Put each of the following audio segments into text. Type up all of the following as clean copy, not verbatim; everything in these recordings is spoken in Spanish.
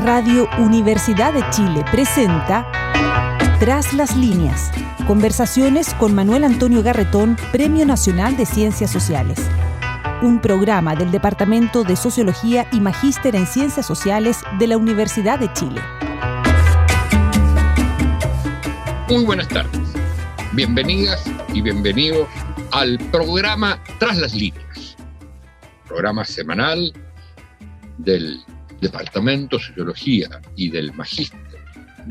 Radio Universidad de Chile presenta Tras las líneas. Conversaciones con Manuel Antonio Garretón, Premio Nacional de Ciencias Sociales. Un programa del Departamento de Sociología y Magíster en Ciencias Sociales de la Universidad de Chile. Muy buenas tardes. Bienvenidas y bienvenidos al programa Tras las líneas. Programa semanal del Departamento de Sociología y del Magíster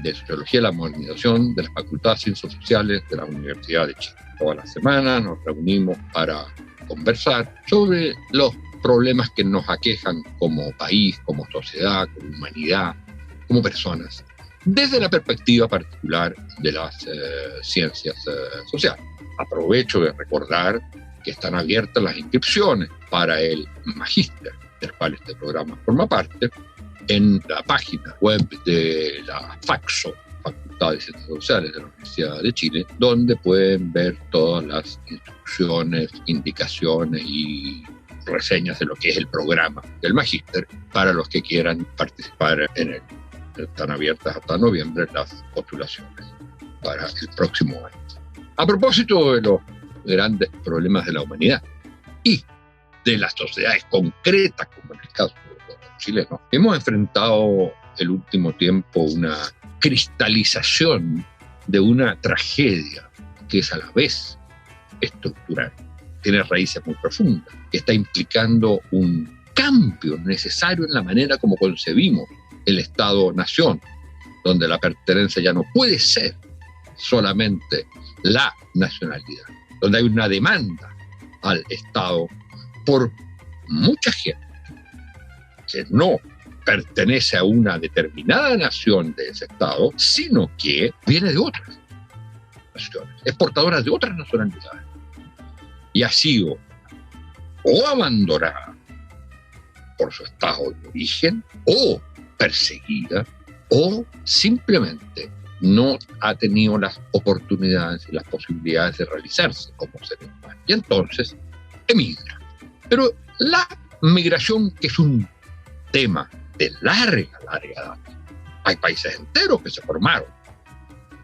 de Sociología de la Modernización de la Facultad de Ciencias Sociales de la Universidad de Chile. Toda la semana nos reunimos para conversar sobre los problemas que nos aquejan como país, como sociedad, como humanidad, como personas, desde la perspectiva particular de las ciencias sociales. Aprovecho de recordar que están abiertas las inscripciones para el Magíster, del cual este programa forma parte, en la página web de la FACSO, Facultad de Ciencias Sociales de la Universidad de Chile, donde pueden ver todas las instrucciones, indicaciones y reseñas de lo que es el programa del Magíster para los que quieran participar en él. Están abiertas hasta noviembre las postulaciones para el próximo año. A propósito de los grandes problemas de la humanidad y de las sociedades concretas, como en el caso de los chilenos, hemos enfrentado el último tiempo una cristalización de una tragedia que es a la vez estructural, tiene raíces muy profundas, que está implicando un cambio necesario en la manera como concebimos el Estado-Nación, donde la pertenencia ya no puede ser solamente la nacionalidad, donde hay una demanda al Estado por mucha gente que no pertenece a una determinada nación de ese Estado, sino que viene de otras naciones, es portadora de otras nacionalidades, y ha sido o abandonada por su Estado de origen, o perseguida, o simplemente no ha tenido las oportunidades y las posibilidades de realizarse como ser humano, y entonces emigra. Pero la migración, que es un tema de larga data, hay países enteros que se formaron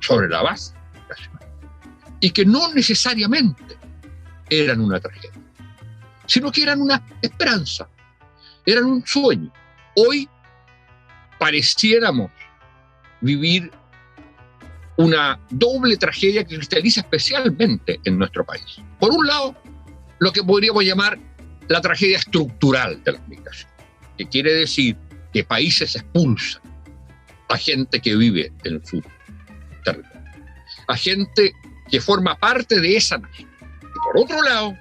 sobre la base nacional y que no necesariamente eran una tragedia, sino que eran una esperanza, eran un sueño. Hoy pareciéramos vivir una doble tragedia que cristaliza especialmente en nuestro país. Por un lado, lo que podríamos llamar la tragedia estructural de la migración, que quiere decir que países expulsan a gente que vive en su territorio, a gente que forma parte de esa nación. Y por otro lado,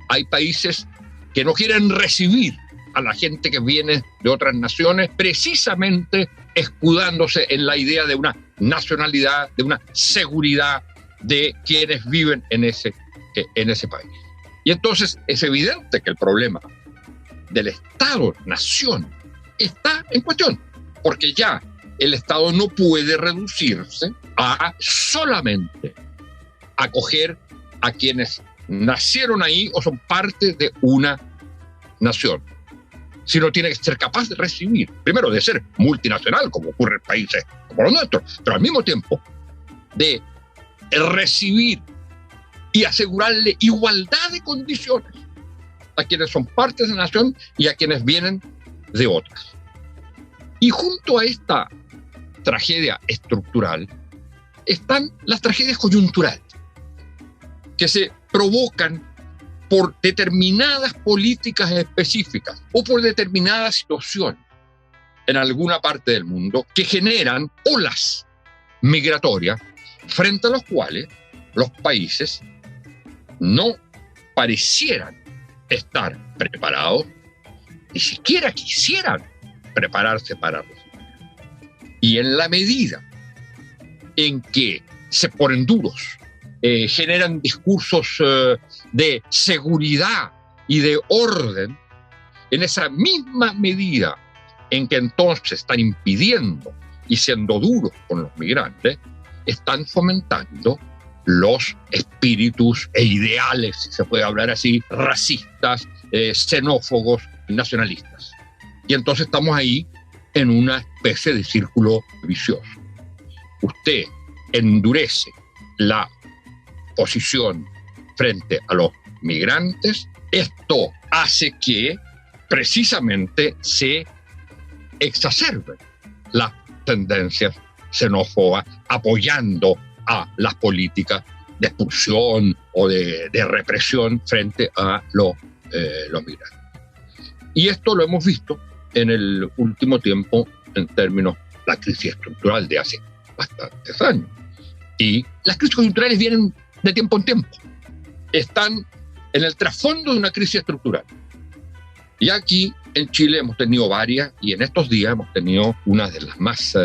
hay países que no quieren recibir a la gente que viene de otras naciones, precisamente escudándose en la idea de una nacionalidad, de una seguridad de quienes viven en ese país. Y entonces es evidente que el problema del Estado-Nación está en cuestión, porque ya el Estado no puede reducirse a solamente acoger a quienes nacieron ahí o son parte de una nación, sino tiene que ser capaz de recibir, primero de ser multinacional, como ocurre en países como los nuestros, pero al mismo tiempo de recibir y asegurarle igualdad de condiciones a quienes son partes de la nación y a quienes vienen de otras. Y junto a esta tragedia estructural están las tragedias coyunturales, que se provocan por determinadas políticas específicas o por determinadas situaciones en alguna parte del mundo que generan olas migratorias frente a los cuales los países no parecieran estar preparados, ni siquiera quisieran prepararse para recibir. Y en la medida en que se ponen duros, generan discursos de seguridad y de orden, en esa misma medida en que entonces están impidiendo y siendo duros con los migrantes, están fomentando los espíritus e ideales, si se puede hablar así, racistas, xenófobos, nacionalistas. Y entonces estamos ahí en una especie de círculo vicioso. Usted endurece la posición frente a los migrantes, esto hace que precisamente se exacerben las tendencias xenófobas, apoyando a las políticas de expulsión o de represión frente a los migrantes. Y esto lo hemos visto en el último tiempo en términos de la crisis estructural de hace bastantes años. Y las crisis coyunturales vienen de tiempo en tiempo. Están en el trasfondo de una crisis estructural. Y aquí en Chile hemos tenido varias, y en estos días hemos tenido una de las más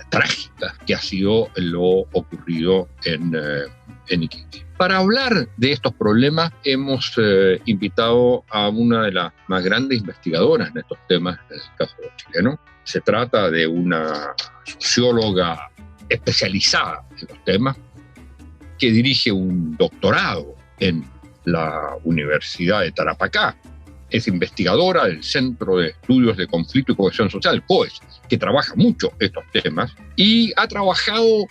trágicas, que ha sido lo ocurrido en Iquique. Para hablar de estos problemas hemos invitado a una de las más grandes investigadoras en estos temas, en el caso chileno. Se trata de una socióloga especializada en los temas, que dirige un doctorado en la Universidad de Tarapacá. Es investigadora del Centro de Estudios de Conflicto y Cohesión Social, COES, que trabaja mucho estos temas y ha trabajado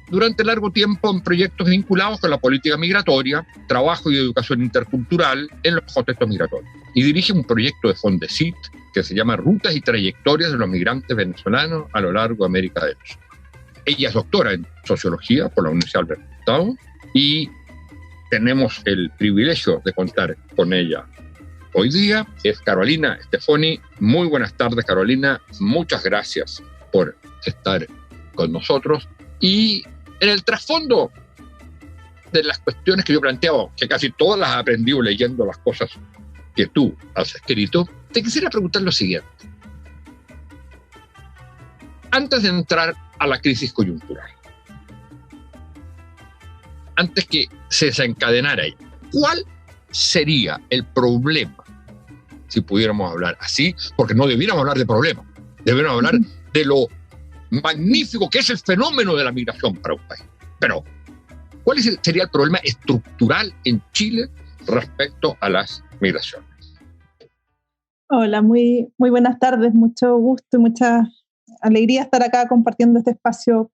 durante largo tiempo en proyectos vinculados con la política migratoria, trabajo y educación intercultural en los contextos migratorios. Y dirige un proyecto de Fondesit que se llama Rutas y Trayectorias de los Migrantes Venezolanos a lo largo de América del Sur. Ella es doctora en Sociología por la Universidad Alberto Hurtado y tenemos el privilegio de contar con ella hoy día. Es Carolina Stefoni. Muy buenas tardes, Carolina. Muchas gracias por estar con nosotros. Y en el trasfondo de las cuestiones que yo planteo, que casi todas las he aprendido leyendo las cosas que tú has escrito, te quisiera preguntar lo siguiente. Antes de entrar a la crisis coyuntural, antes que se desencadenara ella, ¿cuál sería el problema, si pudiéramos hablar así? Porque no debiéramos hablar de problemas, debiéramos hablar de lo magnífico que es el fenómeno de la migración para un país. Pero, ¿cuál sería el problema estructural en Chile respecto a las migraciones? Hola, muy buenas tardes, mucho gusto y mucha alegría estar acá compartiendo este espacio.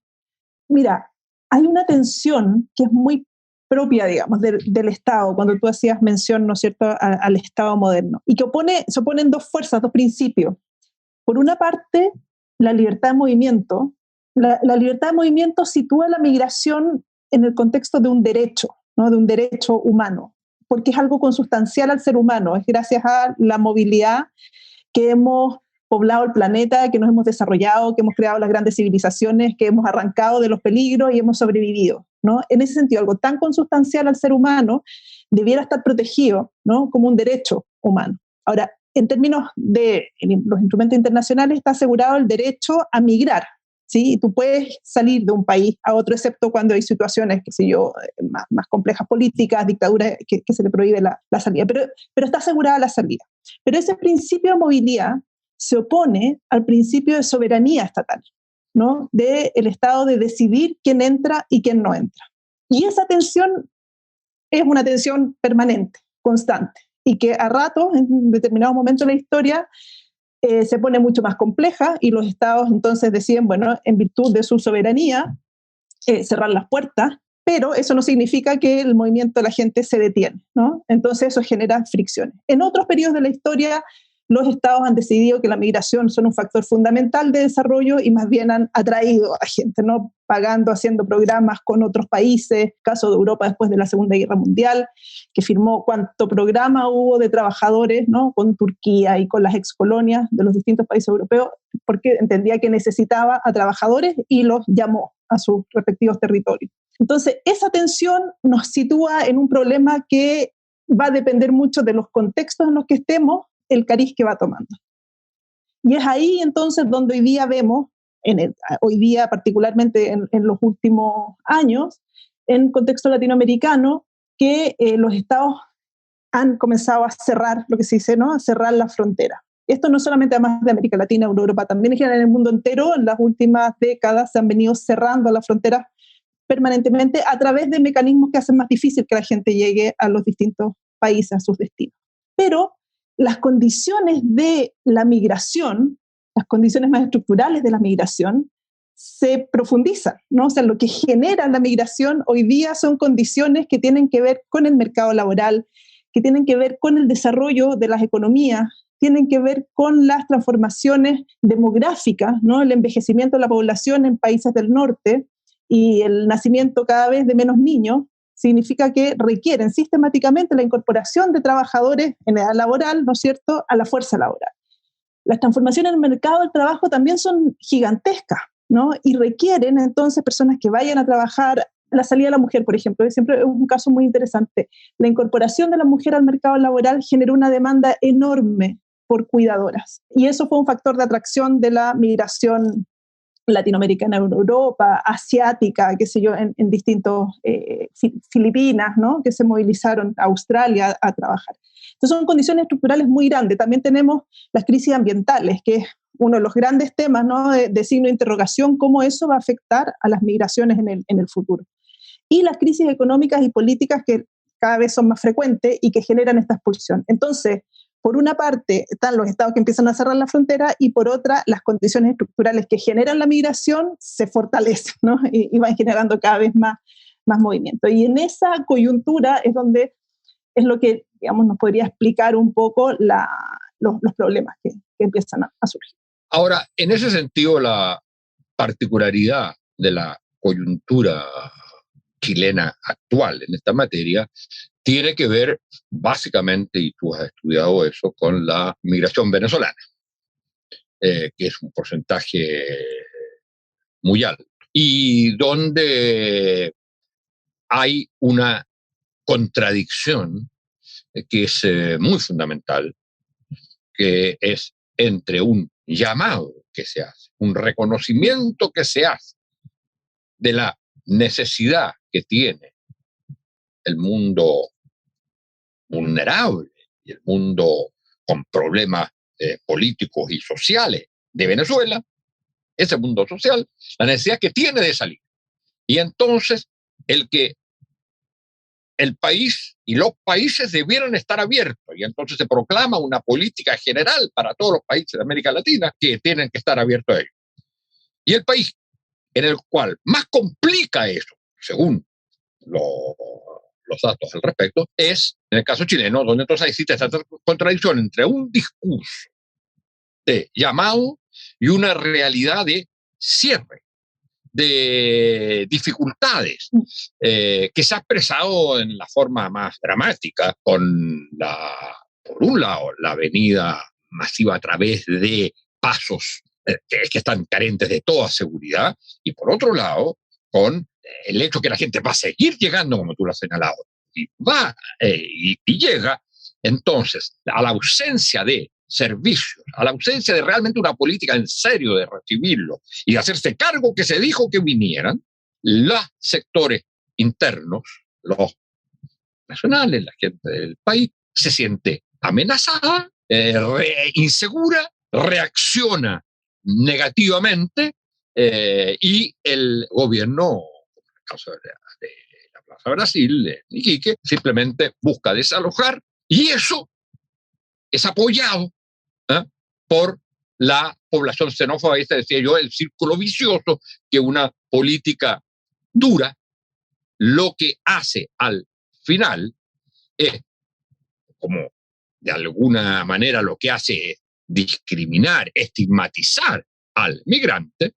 Mira, hay una tensión que es muy propia, digamos, del Estado, cuando tú hacías mención, ¿no es cierto?, al Estado moderno, y que se oponen dos fuerzas, dos principios. Por una parte, la libertad de movimiento. La libertad de movimiento sitúa la migración en el contexto de un derecho, ¿no?, de un derecho humano, porque es algo consustancial al ser humano. Es gracias a la movilidad que hemos poblado el planeta, que nos hemos desarrollado, que hemos creado las grandes civilizaciones, que hemos arrancado de los peligros y hemos sobrevivido, ¿no? En ese sentido, algo tan consustancial al ser humano debiera estar protegido, ¿no?, como un derecho humano. Ahora, en términos de los instrumentos internacionales, está asegurado el derecho a migrar, ¿sí? Y tú puedes salir de un país a otro, excepto cuando hay situaciones, qué sé yo, más complejas políticas, dictaduras, que se le prohíbe la salida. Pero está asegurada la salida. Pero ese principio de movilidad se opone al principio de soberanía estatal, ¿no?, del Estado de decidir quién entra y quién no entra. Y esa tensión es una tensión permanente, constante, y que a ratos, en determinados momentos de la historia, se pone mucho más compleja, y los estados entonces deciden, bueno, en virtud de su soberanía, cerrar las puertas, pero eso no significa que el movimiento de la gente se detiene, ¿no? Entonces eso genera fricciones. En otros periodos de la historia, los estados han decidido que la migración son un factor fundamental de desarrollo y más bien han atraído a gente, ¿no?, pagando, haciendo programas con otros países, caso de Europa después de la Segunda Guerra Mundial, que firmó cuánto programa hubo de trabajadores, ¿no?, con Turquía y con las excolonias de los distintos países europeos, porque entendía que necesitaba a trabajadores y los llamó a sus respectivos territorios. Entonces, esa tensión nos sitúa en un problema que va a depender mucho de los contextos en los que estemos, el cariz que va tomando. Y es ahí entonces donde hoy día vemos, hoy día particularmente en los últimos años, en contexto latinoamericano, que los estados han comenzado a cerrar, lo que se dice, ¿no?, a cerrar las fronteras. Esto no solamente además de América Latina, Europa, también en general en el mundo entero, en las últimas décadas se han venido cerrando las fronteras permanentemente a través de mecanismos que hacen más difícil que la gente llegue a los distintos países, a sus destinos. Pero las condiciones de la migración las condiciones más estructurales de la migración, se profundizan, ¿no? O sea, lo que genera la migración hoy día son condiciones que tienen que ver con el mercado laboral, que tienen que ver con el desarrollo de las economías, tienen que ver con las transformaciones demográficas, ¿no? El envejecimiento de la población en países del norte y el nacimiento cada vez de menos niños, significa que requieren sistemáticamente la incorporación de trabajadores en edad laboral, ¿no es cierto?, a la fuerza laboral. Las transformaciones en el mercado del trabajo también son gigantescas, ¿no? Y requieren entonces personas que vayan a trabajar. La salida de la mujer, por ejemplo, es siempre un caso muy interesante. La incorporación de la mujer al mercado laboral generó una demanda enorme por cuidadoras. Y eso fue un factor de atracción de la migración latinoamericana en Europa, asiática, qué sé yo, en distintos, Filipinas, ¿no? Que se movilizaron a Australia a trabajar. Entonces son condiciones estructurales muy grandes. También tenemos las crisis ambientales, que es uno de los grandes temas, ¿no? de signo de interrogación, cómo eso va a afectar a las migraciones en el futuro. Y las crisis económicas y políticas que cada vez son más frecuentes y que generan esta expulsión. Entonces, por una parte están los estados que empiezan a cerrar la frontera y por otra las condiciones estructurales que generan la migración se fortalecen, ¿no? y van generando cada vez más movimiento. Y en esa coyuntura es donde es lo que, digamos, nos podría explicar un poco los problemas que empiezan a surgir. Ahora, en ese sentido, la particularidad de la coyuntura chilena actual en esta materia tiene que ver básicamente, y tú has estudiado eso, con la migración venezolana, que es un porcentaje muy alto, y donde hay una contradicción que es muy fundamental, que es entre un llamado que se hace, un reconocimiento que se hace de la necesidad que tiene el mundo vulnerable y el mundo con problemas políticos y sociales de Venezuela, ese mundo social, la necesidad que tiene de salir. Y entonces el país y los países debieran estar abiertos, y entonces se proclama una política general para todos los países de América Latina que tienen que estar abiertos a ello. Y el país en el cual más complica eso, según los datos al respecto, es en el caso chileno, donde entonces existe esta contradicción entre un discurso de llamado y una realidad de cierre, de dificultades, que se ha expresado en la forma más dramática con por un lado, la venida masiva a través de pasos que están carentes de toda seguridad, y por otro lado, con el hecho que la gente va a seguir llegando, como tú lo has señalado, y llega, entonces, a la ausencia de servicios, a la ausencia de realmente una política en serio de recibirlo y de hacerse cargo que se dijo que vinieran, los sectores internos, los nacionales, la gente del país, se siente amenazada, insegura, reacciona negativamente, y el gobierno, como en el caso de la Plaza Brasil, de Iquique, simplemente busca desalojar, y eso es apoyado por la población xenófoba. Este decía yo, el círculo vicioso, que una política dura lo que hace al final es, como de alguna manera lo que hace es discriminar, estigmatizar al migrante,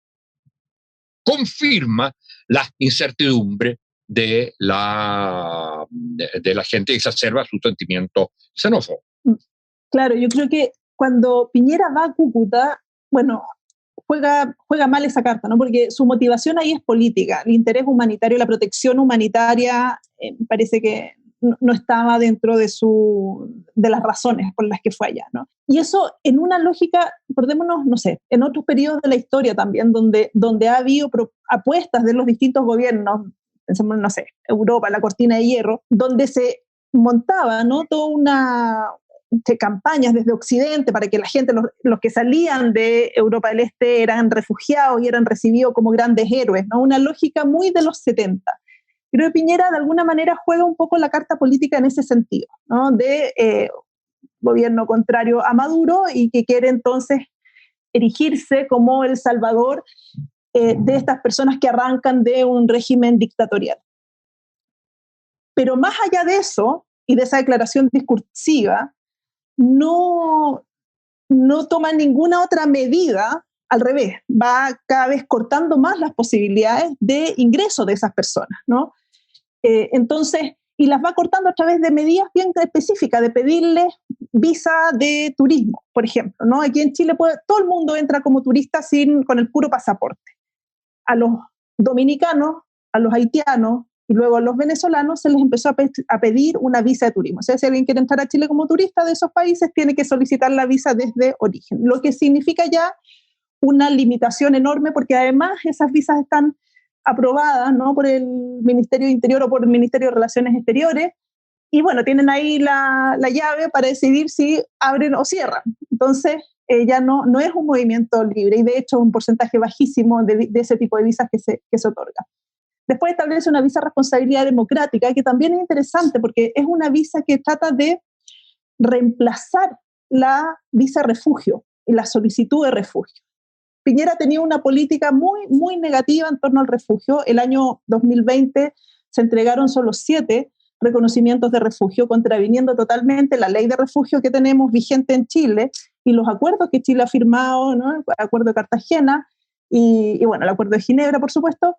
confirma la incertidumbre de la gente y exacerba su sentimiento xenófobo. Claro, yo creo que cuando Piñera va a Cúcuta, bueno, juega mal esa carta, ¿no? Porque su motivación ahí es política, el interés humanitario, la protección humanitaria, parece que no estaba dentro de las razones por las que fue allá, ¿no? Y eso en una lógica, acordémonos, no sé, en otros periodos de la historia también, donde ha habido apuestas de los distintos gobiernos, pensemos, no sé, Europa, la cortina de hierro, donde se montaba, ¿no?, toda una campañas desde Occidente para que la gente, los que salían de Europa del Este eran refugiados y eran recibidos como grandes héroes, ¿no? Una lógica muy de los 70. Creo que Piñera de alguna manera juega un poco la carta política en ese sentido, ¿no? De gobierno contrario a Maduro y que quiere entonces erigirse como el salvador de estas personas que arrancan de un régimen dictatorial. Pero más allá de eso, y de esa declaración discursiva, no toma ninguna otra medida, al revés, va cada vez cortando más las posibilidades de ingreso de esas personas, ¿no? Entonces, y las va cortando a través de medidas bien específicas, de pedirles visa de turismo, por ejemplo, ¿no? Aquí en Chile todo el mundo entra como turista con el puro pasaporte. A los dominicanos, a los haitianos y luego a los venezolanos se les empezó a pedir una visa de turismo. O sea, si alguien quiere entrar a Chile como turista de esos países, tiene que solicitar la visa desde origen, lo que significa ya una limitación enorme, porque además esas visas están aprobadas, ¿no?, por el Ministerio de Interior o por el Ministerio de Relaciones Exteriores, y bueno, tienen ahí la llave para decidir si abren o cierran. Entonces, ya no es un movimiento libre, y de hecho un porcentaje bajísimo de ese tipo de visas que se otorga. Después establece una visa de responsabilidad democrática, que también es interesante, porque es una visa que trata de reemplazar la visa refugio y la solicitud de refugio. Piñera tenía una política muy, muy negativa en torno al refugio. El año 2020 se entregaron solo 7 reconocimientos de refugio, contraviniendo totalmente la ley de refugio que tenemos vigente en Chile y los acuerdos que Chile ha firmado, ¿no?, el acuerdo de Cartagena y bueno, el acuerdo de Ginebra, por supuesto,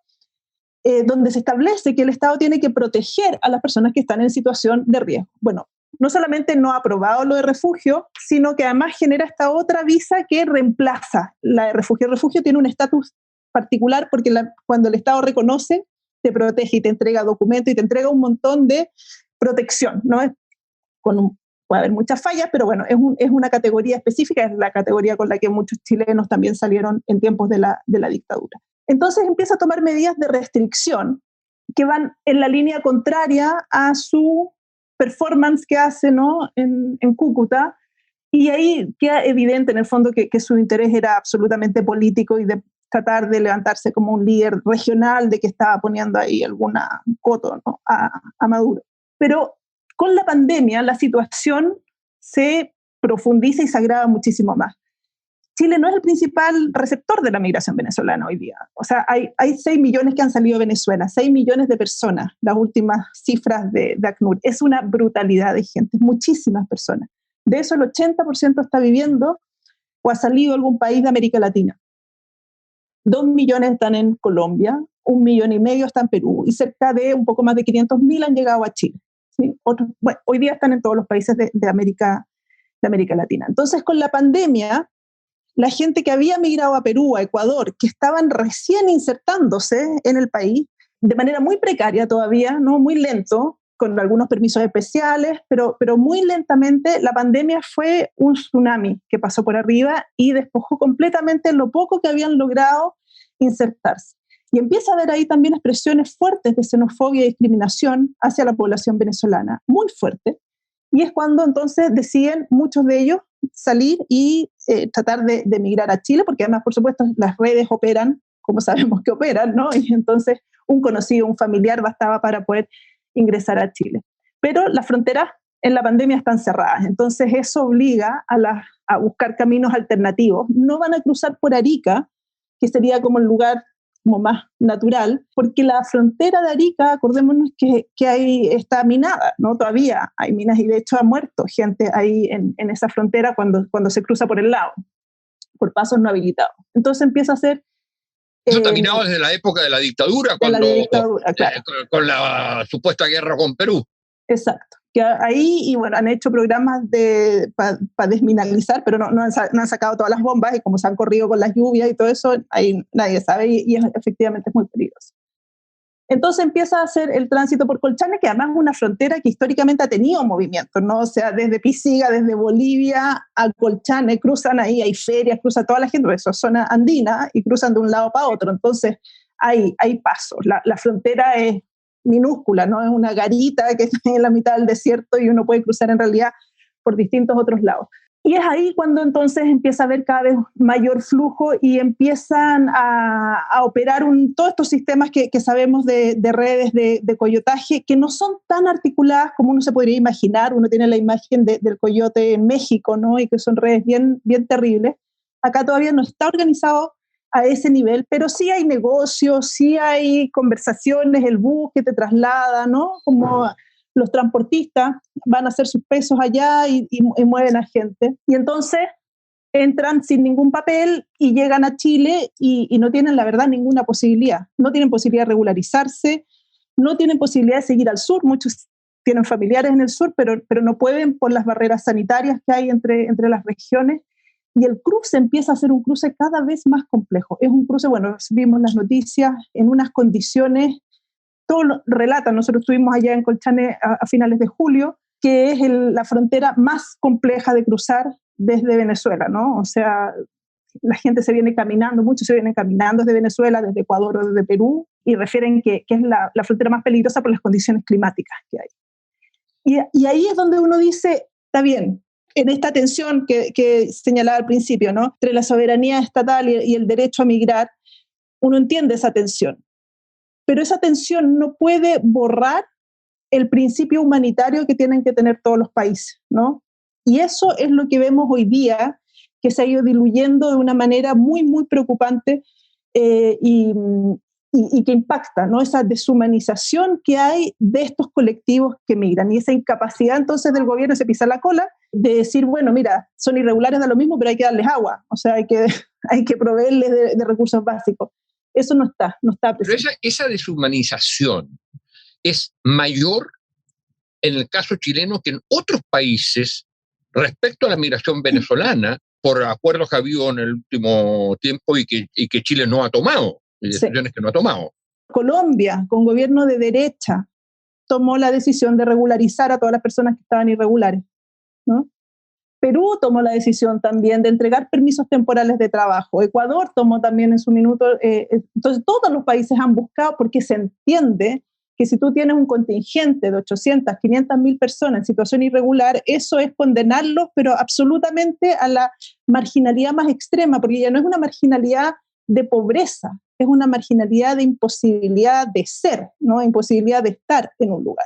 donde se establece que el Estado tiene que proteger a las personas que están en situación de riesgo. Bueno, no solamente no ha aprobado lo de refugio, sino que además genera esta otra visa que reemplaza la de refugio. El refugio tiene un estatus particular porque cuando el Estado reconoce, te protege y te entrega documentos y te entrega un montón de protección, ¿no? Puede haber muchas fallas, pero bueno, es una categoría específica, es la categoría con la que muchos chilenos también salieron en tiempos de la dictadura. Entonces empieza a tomar medidas de restricción que van en la línea contraria a su performance que hace, ¿no?, en Cúcuta, y ahí queda evidente en el fondo que su interés era absolutamente político y de tratar de levantarse como un líder regional, de que estaba poniendo ahí alguna coto, ¿no?, a Maduro. Pero con la pandemia la situación se profundiza y se agrava muchísimo más. Chile no es el principal receptor de la migración venezolana hoy día. O sea, hay 6 millones que han salido de Venezuela, 6 millones de personas, las últimas cifras de ACNUR. Es una brutalidad de gente, muchísimas personas. De eso el 80% está viviendo o ha salido a algún país de América Latina. 2 millones están en Colombia, 1,5 millones están en Perú y cerca de un poco más de 500.000 han llegado a Chile, ¿sí? Bueno, hoy día están en todos los países de América Latina. Entonces, con la pandemia, la gente que había migrado a Perú, a Ecuador, que estaban recién insertándose en el país, de manera muy precaria todavía, ¿no?, muy lento, con algunos permisos especiales, pero muy lentamente, la pandemia fue un tsunami que pasó por arriba y despojó completamente lo poco que habían logrado insertarse. Y empieza a haber ahí también expresiones fuertes de xenofobia y discriminación hacia la población venezolana, muy fuerte, y es cuando entonces deciden muchos de ellos salir y tratar de emigrar a Chile, porque además, por supuesto, las redes operan como sabemos que operan, ¿no? Y entonces un conocido, un familiar bastaba para poder ingresar a Chile. Pero las fronteras en la pandemia están cerradas, entonces eso obliga a buscar caminos alternativos. No van a cruzar por Arica, que sería como el lugar como más natural, porque la frontera de Arica, acordémonos que está minada, ¿no? Todavía hay minas y de hecho ha muerto gente ahí en esa frontera cuando se cruza por el lado, por pasos no habilitados. Entonces empieza a ser... Eso está minado desde la época de la dictadura, claro. Con la supuesta guerra con Perú. Exacto. Que ahí, y bueno, han hecho programas para desmineralizar, pero no han sacado todas las bombas, y como se han corrido con las lluvias y todo eso, ahí nadie sabe, y efectivamente es muy peligroso. Entonces empieza a hacer el tránsito por Colchane, que además es una frontera que históricamente ha tenido movimiento, ¿no? O sea, desde Pisiga, desde Bolivia a Colchane, cruzan ahí, hay ferias, cruza toda la gente, eso es zona andina, y cruzan de un lado para otro, entonces hay pasos. La frontera es minúscula, ¿no? Es una garita que está en la mitad del desierto y uno puede cruzar en realidad por distintos otros lados. Y es ahí cuando entonces empieza a haber cada vez mayor flujo y empiezan a operar todos estos sistemas que sabemos de redes de coyotaje, que no son tan articuladas como uno se podría imaginar. Uno tiene la imagen del coyote en México, ¿no? Y que son redes bien, bien terribles. Acá todavía no está organizado a ese nivel, pero sí hay negocios, sí hay conversaciones, el bus que te traslada, ¿no? Como los transportistas van a hacer sus pesos allá y mueven a gente. Y entonces entran sin ningún papel y llegan a Chile y no tienen, la verdad, ninguna posibilidad. No tienen posibilidad de regularizarse, no tienen posibilidad de seguir al sur. Muchos tienen familiares en el sur, pero no pueden por las barreras sanitarias que hay entre las regiones. Y el cruce empieza a ser un cruce cada vez más complejo. Es un cruce, bueno, vimos las noticias, en unas condiciones, todo lo relatan, nosotros estuvimos allá en Colchane a finales de julio, que es la frontera más compleja de cruzar desde Venezuela, ¿no? O sea, la gente se viene caminando, muchos se vienen caminando desde Venezuela, desde Ecuador o desde Perú, y refieren que es la frontera más peligrosa por las condiciones climáticas que hay. Y ahí es donde uno dice, está bien, en esta tensión que señalaba al principio, ¿no? Entre la soberanía estatal y el derecho a migrar, uno entiende esa tensión. Pero esa tensión no puede borrar el principio humanitario que tienen que tener todos los países, ¿no? Y eso es lo que vemos hoy día, que se ha ido diluyendo de una manera muy, muy preocupante y que impacta, ¿no? Esa deshumanización que hay de estos colectivos que migran y esa incapacidad entonces del gobierno se pisa la cola de decir, bueno, mira, son irregulares, da lo mismo, pero hay que darles agua, o sea, hay que proveerles de recursos básicos. Eso no está presente. Pero esa deshumanización es mayor en el caso chileno que en otros países respecto a la migración venezolana, por acuerdos que ha habido en el último tiempo y que Chile no ha tomado, decisiones que no ha tomado. Colombia, con gobierno de derecha, tomó la decisión de regularizar a todas las personas que estaban irregulares, ¿no? Perú tomó la decisión también de entregar permisos temporales de trabajo. Ecuador tomó también en su minuto. Entonces, todos los países han buscado, porque se entiende que si tú tienes un contingente de 800, 500 mil personas en situación irregular, eso es condenarlos, pero absolutamente a la marginalidad más extrema, porque ya no es una marginalidad de pobreza, es una marginalidad de imposibilidad de ser, ¿no? Imposibilidad de estar en un lugar.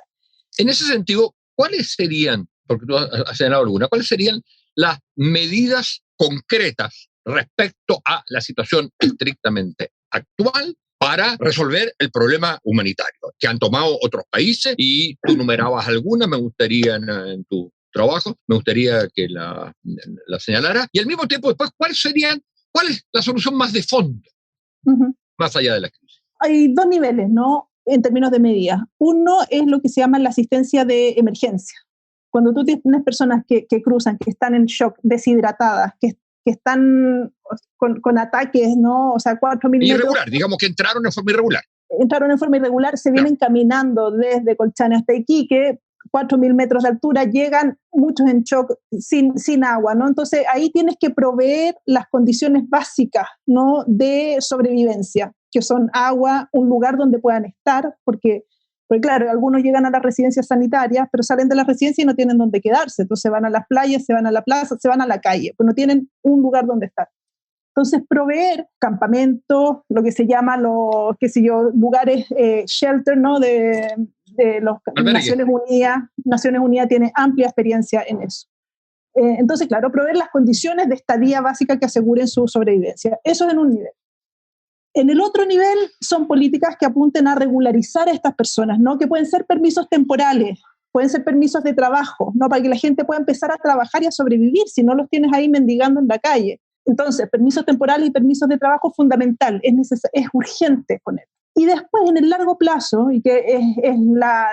En ese sentido, ¿cuáles serían, porque tú has señalado alguna, cuáles serían las medidas concretas respecto a la situación estrictamente actual para resolver el problema humanitario que han tomado otros países? Y tú numerabas algunas, me gustaría en tu trabajo, me gustaría que la señalara. Y al mismo tiempo, después, ¿cuál es la solución más de fondo, más allá de la crisis? Hay dos niveles, ¿no? En términos de medidas. Uno es lo que se llama la asistencia de emergencia. Cuando tú tienes personas que cruzan, que están en shock, deshidratadas, que están con ataques, ¿no? O sea, 4.000 metros. Irregular, digamos que entraron en forma irregular. Entraron en forma irregular, se vienen caminando desde Colchane hasta Iquique, 4.000 metros de altura, llegan muchos en shock, sin agua, ¿no? Entonces ahí tienes que proveer las condiciones básicas, ¿no? De sobrevivencia, que son agua, un lugar donde puedan estar, porque claro, algunos llegan a las residencias sanitarias, pero salen de la residencia y no tienen dónde quedarse, entonces van a las playas, se van a la plaza, se van a la calle, pues no tienen un lugar donde estar. Entonces, proveer campamentos, lo que se llama los, qué sé yo, lugares shelter, ¿no? De los Naciones Unidas. Naciones Unidas tiene amplia experiencia en eso. Entonces, claro, proveer las condiciones de estadía básica que aseguren su sobrevivencia. Eso es en un nivel. En el otro nivel son políticas que apunten a regularizar a estas personas, ¿no? Que pueden ser permisos temporales, pueden ser permisos de trabajo, ¿no? Para que la gente pueda empezar a trabajar y a sobrevivir, si no los tienes ahí mendigando en la calle. Entonces, permisos temporales y permisos de trabajo fundamental, es urgente poner. Y después, en el largo plazo, y que es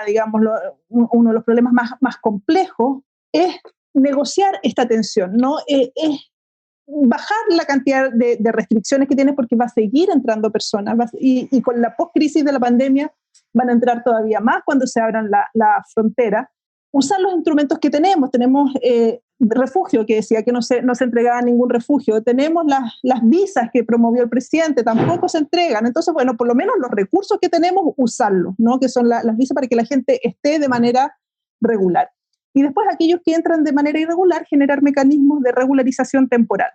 digamos, uno de los problemas más complejos, es negociar esta tensión, ¿no? Es bajar la cantidad de restricciones que tienes, porque va a seguir entrando personas, y con la post-crisis de la pandemia van a entrar todavía más cuando se abran la frontera. Usar los instrumentos que tenemos refugio, que decía que no se entregaba ningún refugio, tenemos las visas que promovió el presidente, tampoco se entregan. Entonces, bueno, por lo menos los recursos que tenemos, usarlos, ¿no? Que son las visas para que la gente esté de manera regular. Y después aquellos que entran de manera irregular, generar mecanismos de regularización temporal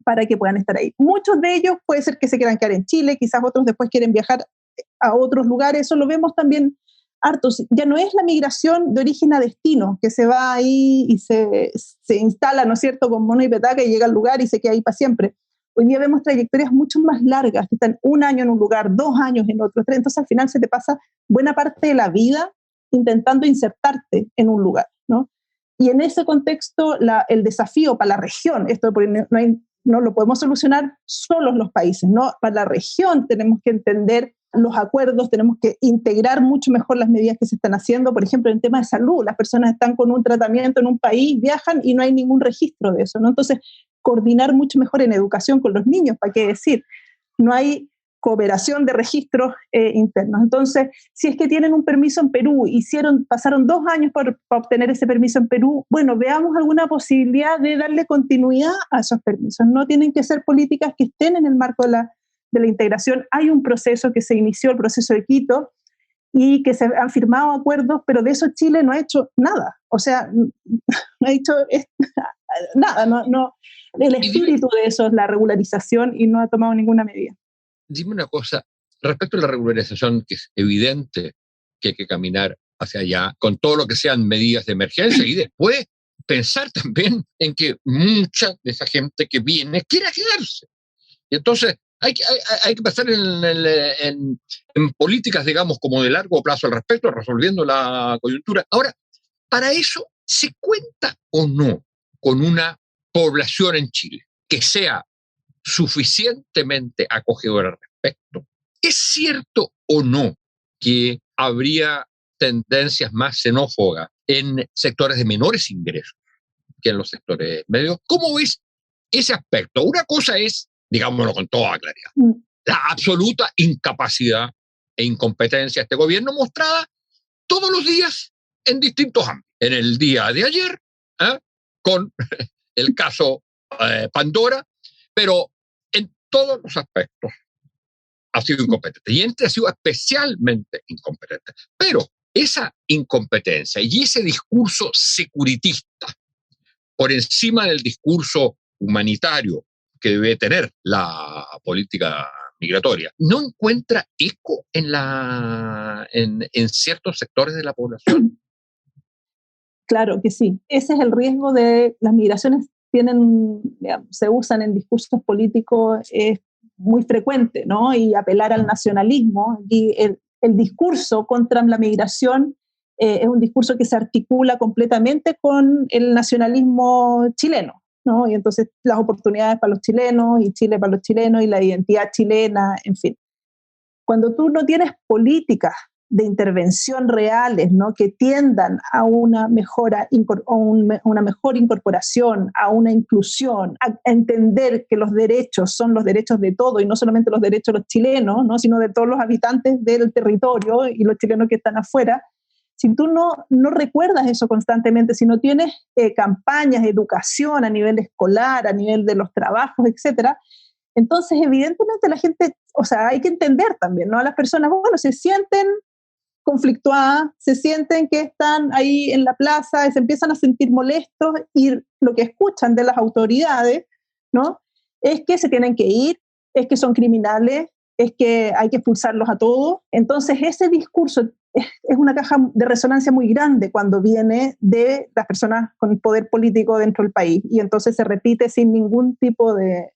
para que puedan estar ahí. Muchos de ellos puede ser que se quieran quedar en Chile, quizás otros después quieren viajar a otros lugares. Eso lo vemos también hartos. Ya no es la migración de origen a destino, que se va ahí y se instala, ¿no es cierto?, con mono y petaca y llega al lugar y se queda ahí para siempre. Hoy día vemos trayectorias mucho más largas, que están 1 año en un lugar, 2 años en otro, 3, entonces al final se te pasa buena parte de la vida intentando insertarte en un lugar, ¿no? Y en ese contexto, el desafío para la región, esto no lo podemos solucionar solos los países, ¿no? Para la región tenemos que entender los acuerdos, tenemos que integrar mucho mejor las medidas que se están haciendo. Por ejemplo, en tema de salud, las personas están con un tratamiento en un país, viajan y no hay ningún registro de eso, ¿no? Entonces, coordinar mucho mejor en educación con los niños, ¿para qué decir? No hay cooperación de registros internos. Entonces, si es que tienen un permiso en Perú, pasaron 2 años para obtener ese permiso en Perú, bueno, veamos alguna posibilidad de darle continuidad a esos permisos. No tienen que ser políticas que estén en el marco de la integración. Hay un proceso que se inició, el proceso de Quito, y que se han firmado acuerdos, pero de eso Chile no ha hecho nada. O sea, no ha hecho nada. No, el espíritu de eso es la regularización y no ha tomado ninguna medida. Dime una cosa, respecto a la regularización, que es evidente que hay que caminar hacia allá, con todo lo que sean medidas de emergencia, y después pensar también en que mucha de esa gente que viene quiera quedarse. Y entonces hay que pensar en políticas, digamos, como de largo plazo al respecto, resolviendo la coyuntura. Ahora, para eso, ¿se cuenta o no con una población en Chile que sea suficientemente acogedora al respecto? ¿Es cierto o no que habría tendencias más xenófobas en sectores de menores ingresos que en los sectores medios? ¿Cómo ves ese aspecto? Una cosa es, digámoslo con toda claridad, la absoluta incapacidad e incompetencia de este gobierno mostrada todos los días en distintos ámbitos. En el día de ayer, con el caso Pandora, pero en todos los aspectos ha sido incompetente. Y este ha sido especialmente incompetente. Pero esa incompetencia y ese discurso securitista por encima del discurso humanitario que debe tener la política migratoria, no encuentra eco en ciertos sectores de la población. Claro que sí. Ese es el riesgo de las migraciones. Se usan en discursos políticos, es muy frecuente, ¿no? Y apelar al nacionalismo. Y el discurso contra la migración es un discurso que se articula completamente con el nacionalismo chileno, ¿no? Y entonces las oportunidades para los chilenos, y Chile para los chilenos, y la identidad chilena, en fin. Cuando tú no tienes políticas de intervención reales, ¿no?, que tiendan a una mejora, una mejor incorporación, a una inclusión, a entender que los derechos son los derechos de todos y no solamente los derechos de los chilenos, ¿no?, sino de todos los habitantes del territorio y los chilenos que están afuera. Si tú no recuerdas eso constantemente, si no tienes campañas de educación a nivel escolar, a nivel de los trabajos, etcétera, entonces evidentemente la gente, o sea, hay que entender también, ¿no?, a las personas, bueno, se sienten conflictuadas, se sienten que están ahí en la plaza, y se empiezan a sentir molestos, y lo que escuchan de las autoridades, ¿no?, es que se tienen que ir, es que son criminales, es que hay que expulsarlos a todos. Entonces ese discurso es una caja de resonancia muy grande cuando viene de las personas con poder político dentro del país, y entonces se repite sin ningún tipo de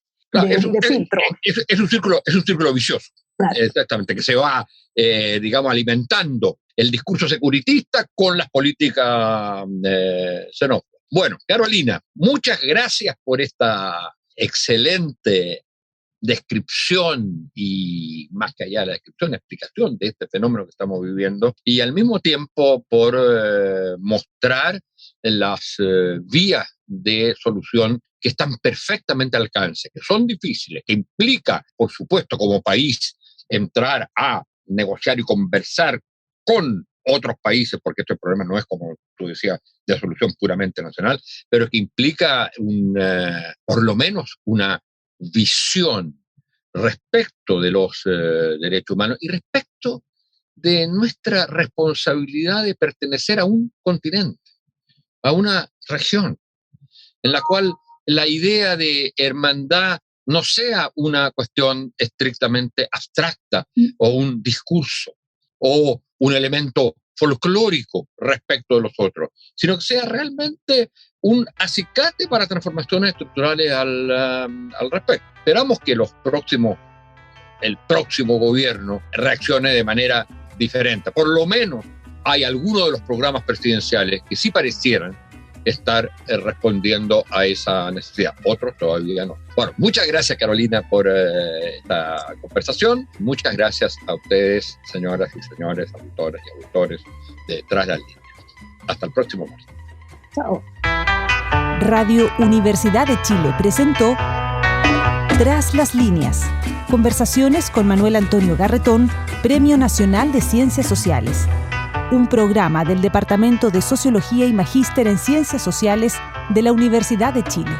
filtro. Es un círculo vicioso. Claro. Exactamente, que se va, digamos, alimentando el discurso securitista con las políticas xenófobas. Bueno, Carolina, muchas gracias por esta excelente descripción, y más que allá de la descripción, explicación de este fenómeno que estamos viviendo, y al mismo tiempo por mostrar las vías de solución que están perfectamente al alcance, que son difíciles, que implica, por supuesto, como país, entrar a negociar y conversar con otros países, porque este problema no es, como tú decías, de solución puramente nacional, pero que implica por lo menos una visión respecto de los derechos humanos y respecto de nuestra responsabilidad de pertenecer a un continente, a una región, en la cual la idea de hermandad no sea una cuestión estrictamente abstracta o un discurso o un elemento folclórico respecto de los otros, sino que sea realmente un acicate para transformaciones estructurales al respecto. Esperamos que el próximo gobierno reaccione de manera diferente. Por lo menos hay algunos de los programas presidenciales que sí parecieran estar respondiendo a esa necesidad. Otros todavía no. Bueno, muchas gracias, Carolina, por esta conversación. Muchas gracias a ustedes, señoras y señores, auditoras y auditores de Tras las Líneas. Hasta el próximo martes. Chao. Radio Universidad de Chile presentó Tras las Líneas. Conversaciones con Manuel Antonio Garretón, Premio Nacional de Ciencias Sociales. Un programa del Departamento de Sociología y Magíster en Ciencias Sociales de la Universidad de Chile.